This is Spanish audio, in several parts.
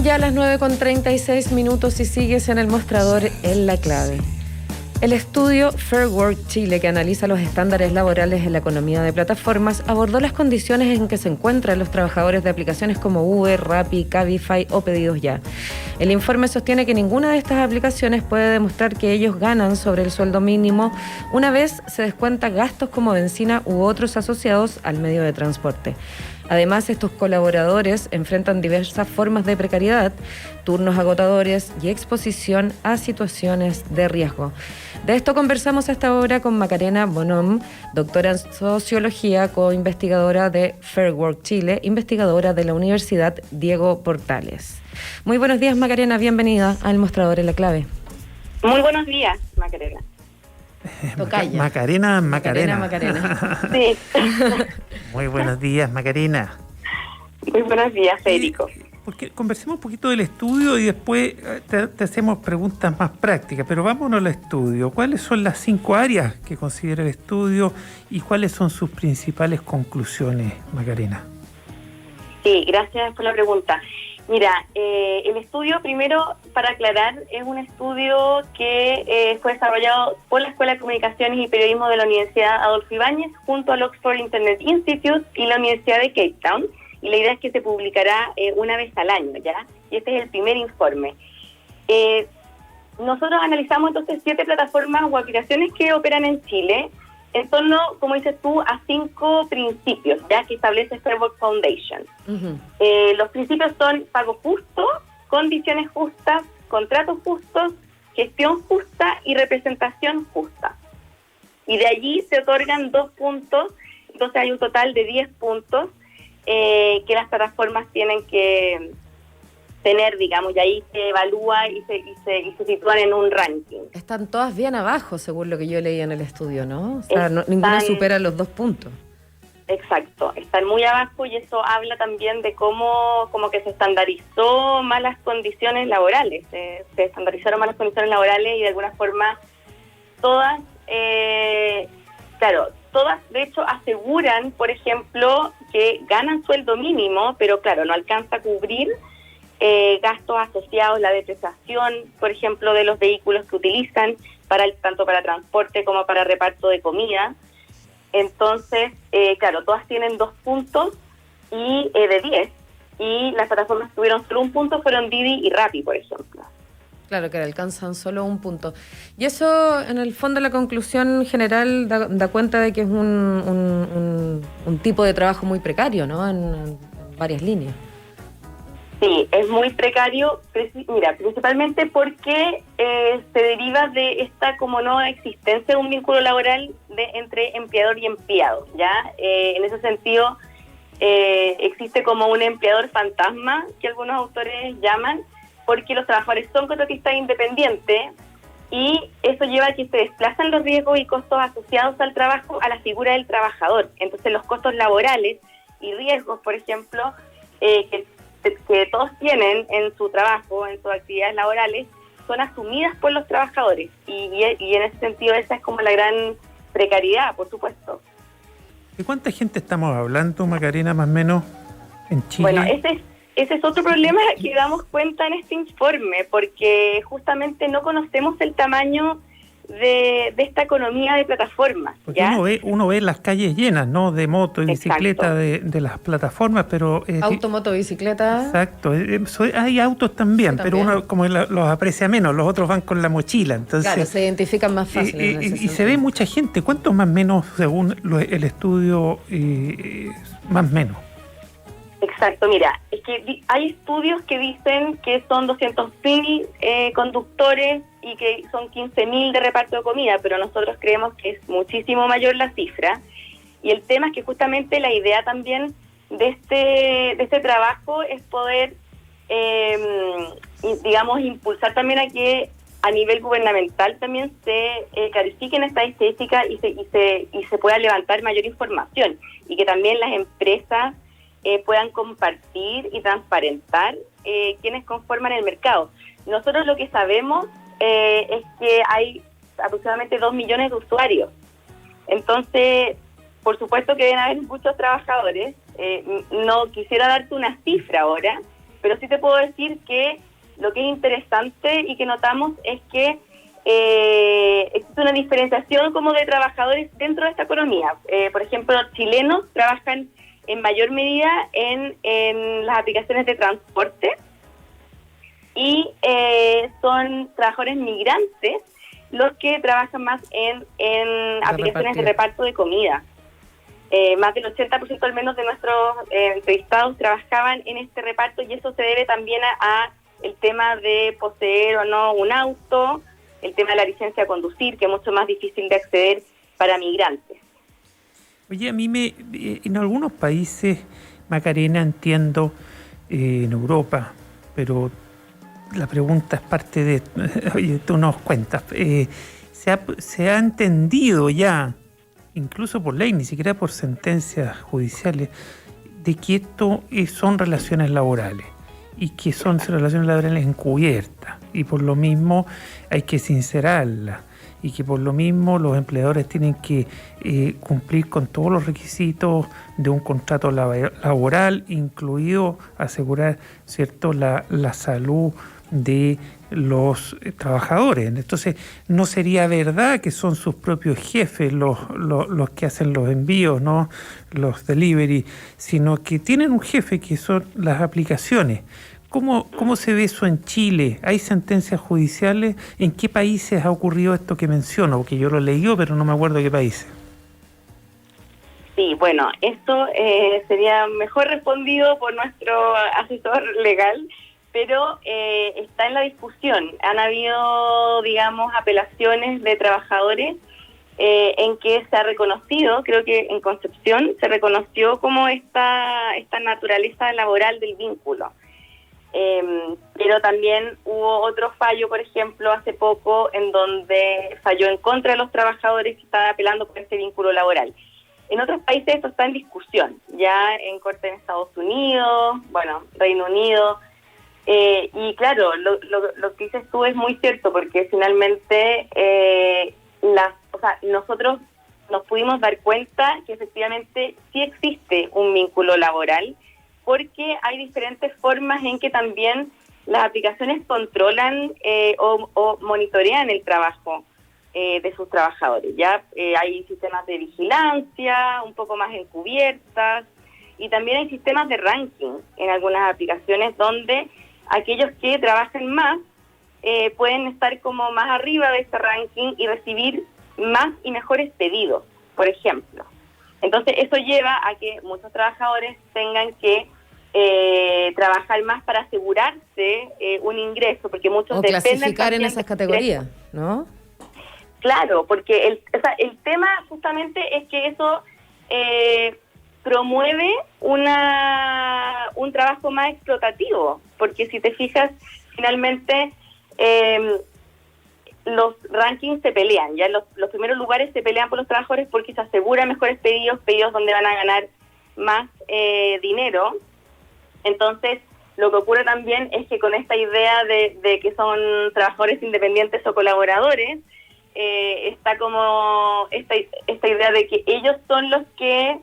Son ya las 9:36 y sigues en el mostrador en La Clave. El estudio Fair Work Chile, que analiza los estándares laborales en la economía de plataformas, abordó las condiciones en que se encuentran los trabajadores de aplicaciones como Uber, Rappi, Cabify o Pedidos Ya. El informe sostiene que ninguna de estas aplicaciones puede demostrar que ellos ganan sobre el sueldo mínimo una vez se descuenta gastos como benzina u otros asociados al medio de transporte. Además, estos colaboradores enfrentan diversas formas de precariedad, turnos agotadores y exposición a situaciones de riesgo. De esto conversamos hasta ahora con Macarena Bonom, doctora en Sociología, co-investigadora de Fair Work Chile, investigadora de la Universidad Diego Portales. Muy buenos días, Macarena, bienvenida al Mostrador en La Clave. Muy buenos días, Macarena. Macarena. Macarena. Sí. Muy buenos días, Macarena. Muy buenos días, Federico. Porque conversemos un poquito del estudio y después te hacemos preguntas más prácticas, pero vámonos al estudio. ¿Cuáles son las 5 áreas que considera el estudio y cuáles son sus principales conclusiones, Macarena? Sí, gracias por la pregunta. Mira, el estudio, primero, para aclarar, es un estudio que fue desarrollado por la Escuela de Comunicaciones y Periodismo de la Universidad Adolfo Ibáñez junto al Oxford Internet Institute y la Universidad de Cape Town. Y la idea es que se publicará una vez al año, ¿ya? Y este es el primer informe. Nosotros analizamos entonces 7 plataformas o aplicaciones que operan en Chile en torno, como dices tú, a 5 principios, ya que establece Fair Work Foundation. Uh-huh. Los principios son pago justo, condiciones justas, contratos justos, gestión justa y representación justa. Y de allí se otorgan 2 puntos, entonces hay un total de 10 puntos que las plataformas tienen que tener, digamos, y ahí se evalúa y se sitúan en un ranking. Están todas bien abajo, según lo que yo leí en el estudio, ¿no? O sea, ninguna supera los 2 puntos. Exacto, están muy abajo y eso habla también de cómo como que se estandarizó malas condiciones laborales, se estandarizaron malas condiciones laborales y de alguna forma todas, todas de hecho aseguran, por ejemplo, que ganan sueldo mínimo, pero claro, no alcanza a cubrir gastos asociados, la depreciación, por ejemplo, de los vehículos que utilizan tanto para transporte como para reparto de comida. Entonces, todas tienen 2 puntos y de 10. Y las plataformas que tuvieron solo 1 punto fueron Didi y Rappi, por ejemplo. Claro, que alcanzan solo 1 punto. Y eso, en el fondo, la conclusión general da cuenta de que es un tipo de trabajo muy precario, ¿no? En varias líneas. Sí, es muy precario, mira, principalmente porque se deriva de esta como no existencia de un vínculo laboral entre empleador y empleado, ¿ya? En ese sentido, existe como un empleador fantasma, que algunos autores llaman, porque los trabajadores son contratistas independientes y eso lleva a que se desplazan los riesgos y costos asociados al trabajo a la figura del trabajador. Entonces, los costos laborales y riesgos, por ejemplo, que todos tienen en su trabajo, en sus actividades laborales, son asumidas por los trabajadores. Y en ese sentido esa es como la gran precariedad, por supuesto. ¿De cuánta gente estamos hablando, Macarena, más o menos, en Chile? Bueno, ese es otro problema que damos cuenta en este informe, porque justamente no conocemos el tamaño de esta economía de plataformas. Porque uno ve las calles llenas, ¿no? De moto y bicicleta de las plataformas, pero... Auto, moto, bicicleta. Exacto. Hay autos también, pero uno como los aprecia menos, los otros van con la mochila. Entonces, claro, se identifican más fácil. Y se ve mucha gente. ¿Cuántos más o menos, según el estudio, más o menos? Exacto, mira, es que hay estudios que dicen que son 200.000 conductores y que son 15.000 de reparto de comida, pero nosotros creemos que es muchísimo mayor la cifra. Y el tema es que justamente la idea también de este trabajo es poder, impulsar también a que a nivel gubernamental también se clarifiquen estas estadísticas y se pueda levantar mayor información y que también las empresas puedan compartir y transparentar quienes conforman el mercado. Nosotros lo que sabemos es que hay aproximadamente 2 millones de usuarios. Entonces, por supuesto que deben haber muchos trabajadores. No quisiera darte una cifra ahora, pero sí te puedo decir que lo que es interesante y que notamos es que existe una diferenciación como de trabajadores dentro de esta economía. Por ejemplo, chilenos trabajan en mayor medida en las aplicaciones de transporte y son trabajadores migrantes los que trabajan más en aplicaciones de reparto de comida. Más del 80% al menos de nuestros entrevistados trabajaban en este reparto, y eso se debe también a el tema de poseer o no un auto, el tema de la licencia a conducir, que es mucho más difícil de acceder para migrantes. Oye, a mí en algunos países, Macarena, entiendo, en Europa, pero la pregunta es parte de, oye, tú nos cuentas, se ha entendido ya, incluso por ley, ni siquiera por sentencias judiciales, de que esto son relaciones laborales y que son relaciones laborales encubiertas, y por lo mismo hay que sincerarlas, y que por lo mismo los empleadores tienen que cumplir con todos los requisitos de un contrato laboral, incluido asegurar, ¿cierto?, la salud de los trabajadores. Entonces, no sería verdad que son sus propios jefes los que hacen los envíos, ¿no?, los delivery, sino que tienen un jefe que son las aplicaciones. ¿Cómo se ve eso en Chile? ¿Hay sentencias judiciales? ¿En qué países ha ocurrido esto que menciono? Porque yo lo leí, pero no me acuerdo de qué países. Sí, bueno, esto sería mejor respondido por nuestro asesor legal, pero está en la discusión. Han habido, digamos, apelaciones de trabajadores en que se ha reconocido, creo que en Concepción, se reconoció como esta naturaleza laboral del vínculo. Pero también hubo otro fallo, por ejemplo, hace poco, en donde falló en contra de los trabajadores que estaban apelando por este vínculo laboral. En otros países esto está en discusión, ya en corte en Estados Unidos, bueno, Reino Unido, y claro, lo que dices tú es muy cierto, porque finalmente nosotros nos pudimos dar cuenta que efectivamente sí existe un vínculo laboral, porque hay diferentes formas en que también las aplicaciones controlan o monitorean el trabajo de sus trabajadores. Ya hay sistemas de vigilancia un poco más encubiertas, y también hay sistemas de ranking en algunas aplicaciones donde aquellos que trabajan más pueden estar como más arriba de este ranking y recibir más y mejores pedidos, por ejemplo. Entonces eso lleva a que muchos trabajadores tengan que trabajar más para asegurarse un ingreso, porque muchos o dependen clasificar en esas categorías, ¿no? Claro, porque el tema justamente es que eso promueve un trabajo más explotativo, porque si te fijas, finalmente los rankings se pelean, ya los primeros lugares se pelean por los trabajadores porque se aseguran mejores pedidos donde van a ganar más dinero. Entonces, lo que ocurre también es que con esta idea de que son trabajadores independientes o colaboradores, está como esta idea de que ellos son los que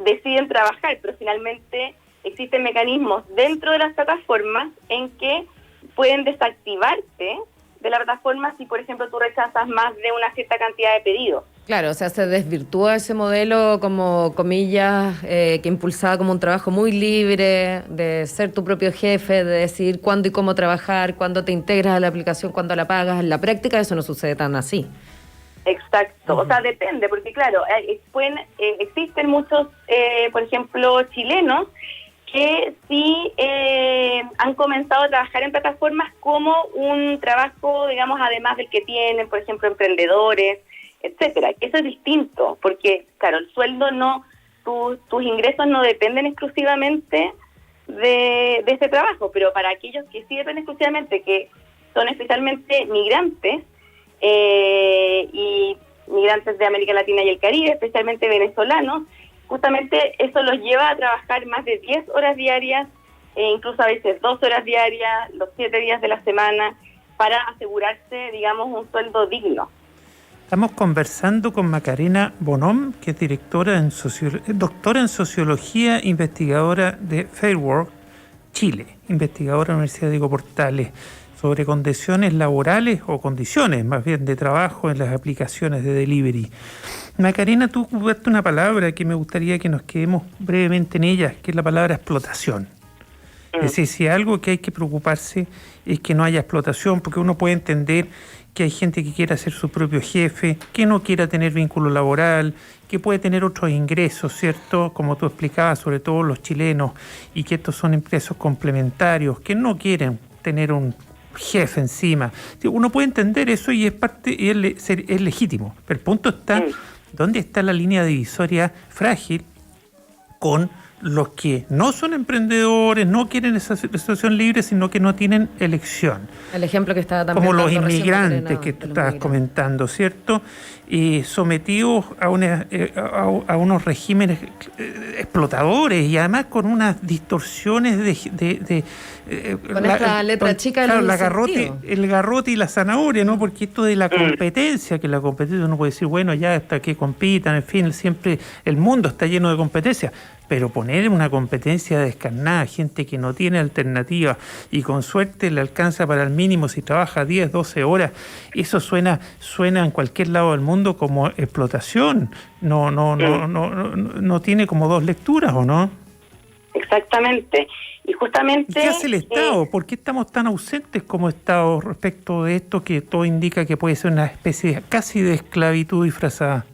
deciden trabajar, pero finalmente existen mecanismos dentro de las plataformas en que pueden desactivarte de la plataforma si, por ejemplo, tú rechazas más de una cierta cantidad de pedidos. Claro, o sea, se desvirtúa ese modelo como, comillas, que impulsaba como un trabajo muy libre, de ser tu propio jefe, de decidir cuándo y cómo trabajar, cuándo te integras a la aplicación, cuándo la pagas. En la práctica eso no sucede tan así. Exacto, o sea, depende, porque claro, existen muchos, por ejemplo, chilenos que sí han comenzado a trabajar en plataformas como un trabajo, digamos, además del que tienen, por ejemplo, emprendedores, etcétera. Eso es distinto, porque, claro, el sueldo tus ingresos no dependen exclusivamente de ese trabajo, pero para aquellos que sí dependen exclusivamente, que son especialmente migrantes, y migrantes de América Latina y el Caribe, especialmente venezolanos, justamente eso los lleva a trabajar más de 10 horas diarias, incluso a veces 2 horas diarias, los 7 días de la semana, para asegurarse, digamos, un sueldo digno. Estamos conversando con Macarena Bonhomme, que es doctora en Sociología, investigadora de Fair Work, Chile, investigadora de la Universidad Diego Portales, sobre condiciones laborales o condiciones más bien de trabajo en las aplicaciones de delivery. Macarena, tú ocupaste una palabra que me gustaría que nos quedemos brevemente en ella, que es la palabra explotación. Es decir, si algo que hay que preocuparse es que no haya explotación, porque uno puede entender que hay gente que quiera ser su propio jefe, que no quiera tener vínculo laboral, que puede tener otros ingresos, ¿cierto? Como tú explicabas, sobre todo los chilenos, y que estos son ingresos complementarios, que no quieren tener un jefe encima. Uno puede entender eso y es parte, y es legítimo. Pero el punto está, ¿dónde está la línea divisoria frágil con los que no son emprendedores, no quieren esa situación libre, sino que no tienen elección? El ejemplo que estaba también como los dando recién inmigrantes Macarena, que de tú los estabas inmigrantes. comentando, ¿cierto? Sometidos a unos regímenes explotadores y además con unas distorsiones Con esta letra chica de claro, los incentivos. el garrote y la zanahoria, ¿no? Porque esto de la competencia, que la competencia uno puede decir, bueno, ya hasta que compitan, en fin, siempre el mundo está lleno de competencia. Pero poner una competencia descarnada, gente que no tiene alternativa y con suerte le alcanza para el mínimo si trabaja 10, 12 horas, eso suena en cualquier lado del mundo como explotación. No tiene como dos lecturas, ¿o no? Exactamente. Y justamente... ¿Y qué hace el Estado? ¿Por qué estamos tan ausentes como Estado respecto de esto que todo indica que puede ser una especie casi de esclavitud disfrazada?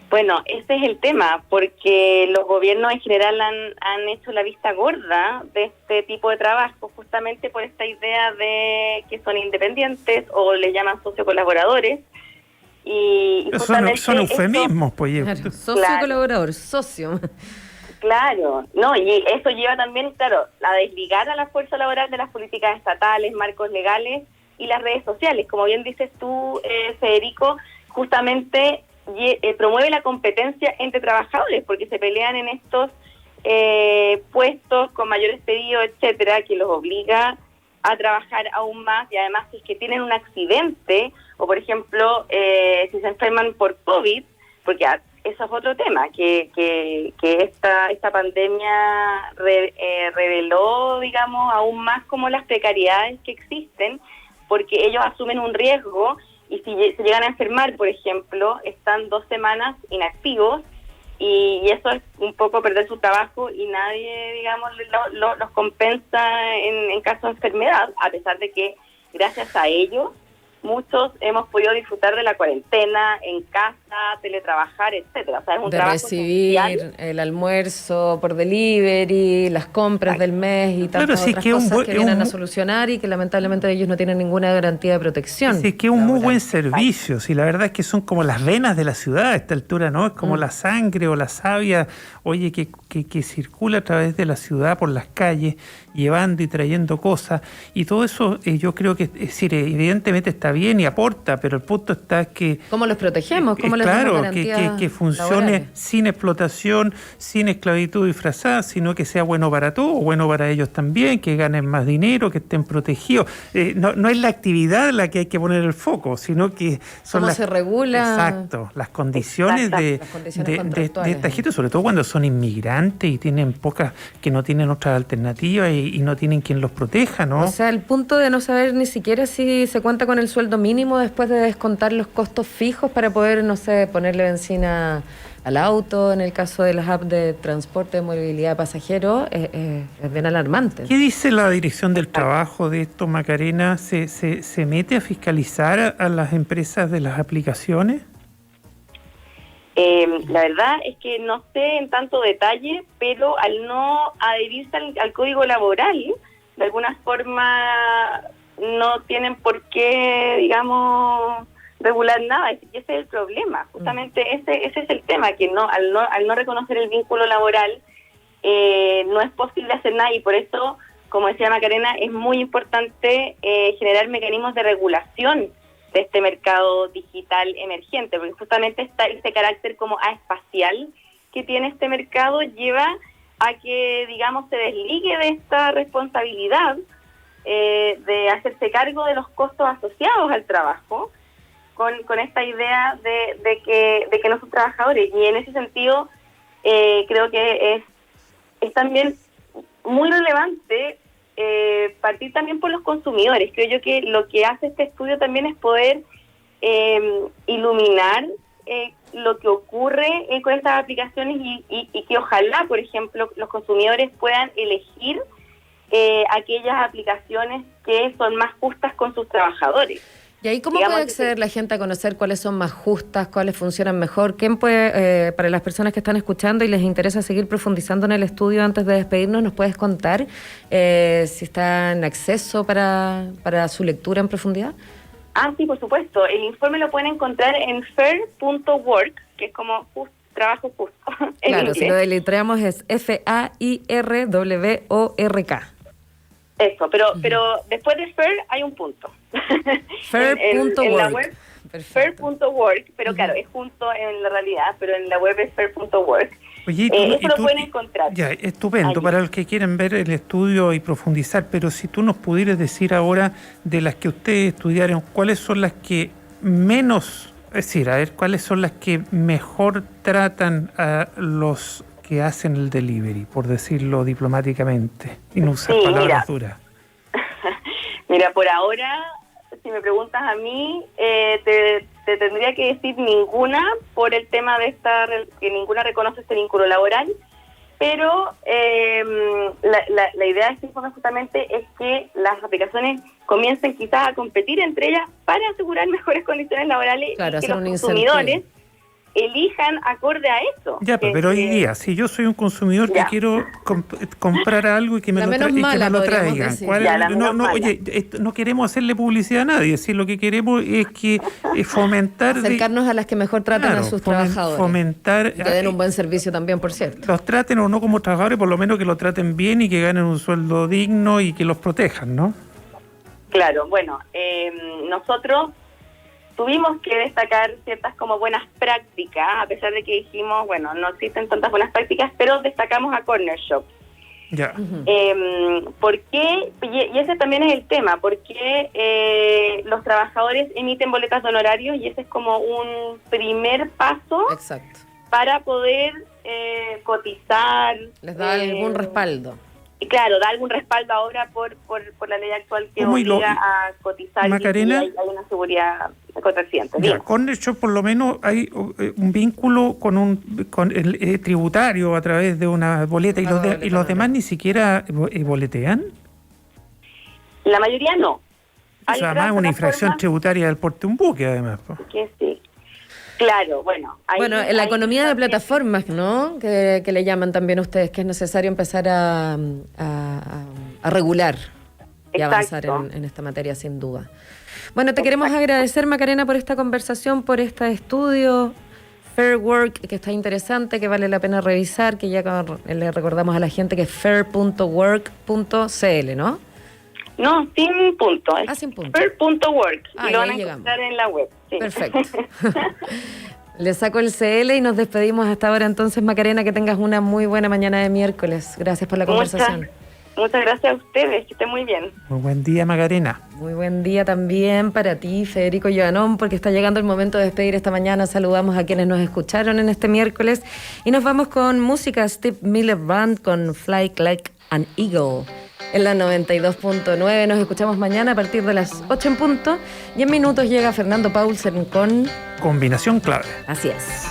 Bueno, ese es el tema, porque los gobiernos en general han hecho la vista gorda de este tipo de trabajo, justamente por esta idea de que son independientes o les llaman sociocolaboradores. Y justamente son eufemismos, pues. Claro, socio colaborador, socio. Claro, no, y eso lleva también, claro, a desligar a la fuerza laboral de las políticas estatales, marcos legales y las redes sociales. Como bien dices tú, Federico, justamente promueve la competencia entre trabajadores, porque se pelean en estos puestos con mayores pedidos, etcétera, que los obliga a trabajar aún más. Y además, si es que tienen un accidente o, por ejemplo, si se enferman por COVID, porque eso es otro tema, que esta pandemia reveló, digamos, aún más como las precariedades que existen, porque ellos asumen un riesgo. Y si se llegan a enfermar, por ejemplo, están 2 semanas inactivos y eso es un poco perder su trabajo y nadie, digamos, los compensa en caso de enfermedad, a pesar de que gracias a ellos muchos hemos podido disfrutar de la cuarentena en casa, teletrabajar, etcétera. O sea, es un trabajo recibir social. El almuerzo por delivery, las compras del mes y tantas otras cosas que vienen a solucionar y que lamentablemente ellos no tienen ninguna garantía de protección. Sí, que es un muy buen servicio. Sí, la verdad es que son como las venas de la ciudad a esta altura, ¿no? Es como la sangre o la savia, oye, que circula a través de la ciudad por las calles, llevando y trayendo cosas. Y todo eso yo creo que, es decir, evidentemente está bien y aporta, pero el punto está que... ¿Cómo los protegemos? ¿Cómo les damos garantías que funcione laborales? Sin explotación, sin esclavitud disfrazada, sino que sea bueno para todos, bueno para ellos también, que ganen más dinero, que estén protegidos. No es la actividad la que hay que poner el foco, sino que son ¿Cómo se regula? Exacto, las condiciones de esta gente, sobre todo cuando son inmigrantes y tienen que no tienen otras alternativas y no tienen quien los proteja, ¿no? O sea, el punto de no saber ni siquiera si se cuenta con el sueldo mínimo después de descontar los costos fijos para poder, no sé, ponerle benzina al auto, en el caso de las apps de transporte de movilidad de pasajeros, es bien alarmante. ¿Qué dice la Dirección del Trabajo de esto, Macarena? ¿Se mete a fiscalizar a las empresas de las aplicaciones? La verdad es que no sé en tanto detalle, pero al no adherirse al código laboral, de alguna forma no tienen por qué, digamos, regular nada. Y ese es el problema. Justamente ese es el tema, que al no reconocer el vínculo laboral no es posible hacer nada, y por eso, como decía Macarena, es muy importante generar mecanismos de regulación de este mercado digital emergente, porque justamente este carácter como espacial que tiene este mercado lleva a que, digamos, se desligue de esta responsabilidad de hacerse cargo de los costos asociados al trabajo, con esta idea de que no son trabajadores. Y en ese sentido creo que es también muy relevante partir también por los consumidores. Creo yo que lo que hace este estudio también es poder iluminar lo que ocurre con estas aplicaciones y que ojalá, por ejemplo, los consumidores puedan elegir aquellas aplicaciones que son más justas con sus trabajadores. ¿Y ahí cómo puede acceder la gente a conocer cuáles son más justas, cuáles funcionan mejor? ¿Quién puede, para las personas que están escuchando y les interesa seguir profundizando en el estudio antes de despedirnos, nos puedes contar si está en acceso para su lectura en profundidad? Sí, por supuesto. El informe lo pueden encontrar en fair.work, que es como trabajo justo. Claro, inglés. si lo deletreamos es FAIRWORK. Eso, pero después de fair hay un punto. Fair.work. En la web, fair.work, pero claro, es junto en la realidad, pero en la web es fair.work. Oye, eso lo pueden encontrar. Ya, estupendo, allí. para los que quieren ver el estudio y profundizar, pero si tú nos pudieras decir ahora, de las que ustedes estudiaron, ¿cuáles son las que menos, es decir, a ver, cuáles son las que mejor tratan a los que hacen el delivery, por decirlo diplomáticamente, y no usar palabras duras? Mira, por ahora, si me preguntas a mí, te tendría que decir ninguna por el tema de que ninguna reconoce este vínculo laboral, pero la idea de este informe justamente es que las aplicaciones comiencen quizás a competir entre ellas para asegurar mejores condiciones laborales, claro, y que los consumidores elijan acorde a eso. Ya, pero hoy día, si yo soy un consumidor que quiero comprar algo y que me lo traigan, no queremos hacerle publicidad a nadie, si lo que queremos es que fomentar... Acercarnos a las que mejor tratan a sus trabajadores. Fomentar... Y que den un buen servicio también, por cierto. Los traten o no como trabajadores, por lo menos que los traten bien y que ganen un sueldo digno y que los protejan, ¿no? Claro, bueno, nosotros tuvimos que destacar ciertas como buenas prácticas, a pesar de que dijimos, bueno, no existen tantas buenas prácticas, pero destacamos a Corner Shop. Ya. ¿Por qué? Y ese también es el tema, porque los trabajadores emiten boletas de honorarios y ese es como un primer paso. Exacto. Para poder cotizar. Les da algún respaldo. Y claro, da algún respaldo ahora por la ley actual que obliga a cotizar, Macarena, y hay una seguridad contra accidentes. Ya, con hecho por lo menos hay un vínculo con el tributario a través de una boleta y los demás ni siquiera boletean. La mayoría no. O sea, además es una infracción tributaria del porte de un buque, además. Que sí. Claro, bueno. En la economía de plataformas, ¿no? Que le llaman también ustedes, que es necesario empezar a regular y avanzar en esta materia, sin duda. Bueno, te queremos agradecer, Macarena, por esta conversación, por este estudio Fair Work, que está interesante, que vale la pena revisar, que ya le recordamos a la gente que es fair.work.cl, ¿no? No, sin punto. Sin punto. Fair.work. Y lo van a encontrar en la web. Sí. Perfecto. Le saco el CL y nos despedimos hasta ahora. Entonces, Macarena, que tengas una muy buena mañana de miércoles. Gracias por la conversación. Muchas gracias a ustedes, que estén muy bien. Muy buen día, Macarena. Muy buen día también para ti, Federico Giovanón, porque está llegando el momento de despedir esta mañana. Saludamos a quienes nos escucharon en este miércoles y nos vamos con música. Steve Miller Band con Fly Like an Eagle. En la 92.9 nos escuchamos mañana a partir de las 8 en punto y en minutos llega Fernando Paulsen con Combinación Clave. Así es.